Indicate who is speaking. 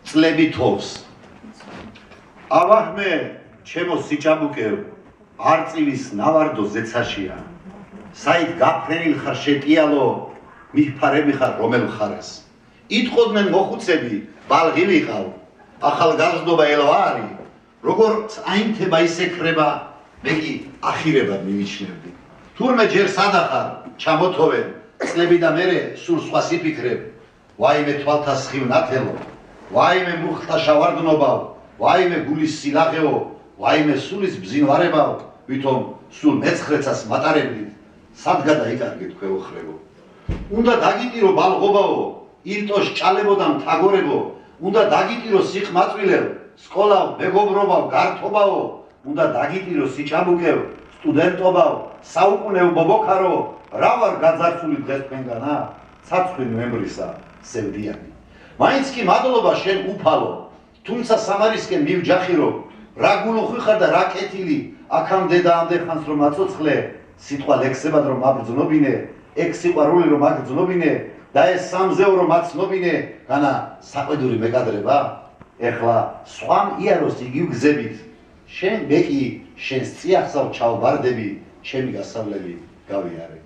Speaker 1: წლები თოვს. ავაჰმე ჩემო სიჭაბუკევ არწივის ნავარდო ზეცაშია. საით გაფრენილ ხარ შეტიალო მიფარები ხარ რომელ ხარეს. იტყოდნენ მოხუცები ბალღი ვიყავ ახალგაზრდობა ელვარი როგორც აინთება ისე ქრება მე კი ახირებად მივიჩნევდი. თურმე ჯერ სადახარ ჩამოთოვე წლები და მერე სულ სხვას იფიქრებ. ვაიმე თვალთა სხივ ნათელო ვაიმე მუხტა შავარდნობავ ვაიმე გულის სილაღეო ვაიმე სულის ბზინვარებავ ვითომ სულ მეცხრეცას მატარებლით სად გადაიკარგეთ ქვეოხრებო. უნდა დაგიტირო ბალღობაო ილტოშ ჭალებო და მთაგორებო. უნდა დაგიტირო სიყმაწვილევ სკოლავ მეგობრობავ გართობაო. უნდა დაგიტირო სიჭაბუკევ სტუდენტობავ საუკუნევ ბობოქარო. რა ვარ გაძარცული დღეს თქვენგანა ცაცხვი ნოემბრისა სევდიანი. მაინც კი მადლობა შენ უფალო თუმცა სამარისკენ მივჯახირო. რა გულუხვი ხარ და რა კეთილი აქამდე და ამდე ხანს რომ აწოცხლე სიტყვა ლექსებად რომ აბრძნობინე ეგ სიყვარული რომ აგრძნობინე და ეს სამზეო რომ აცნობინე განა საყვედური მეკადრება. ეხლა სხვამ იაროს იგივ გზებით შენ მე კი შენს წიაღსავ ჩავბარდები ჩემი გასავლელი გავიარე.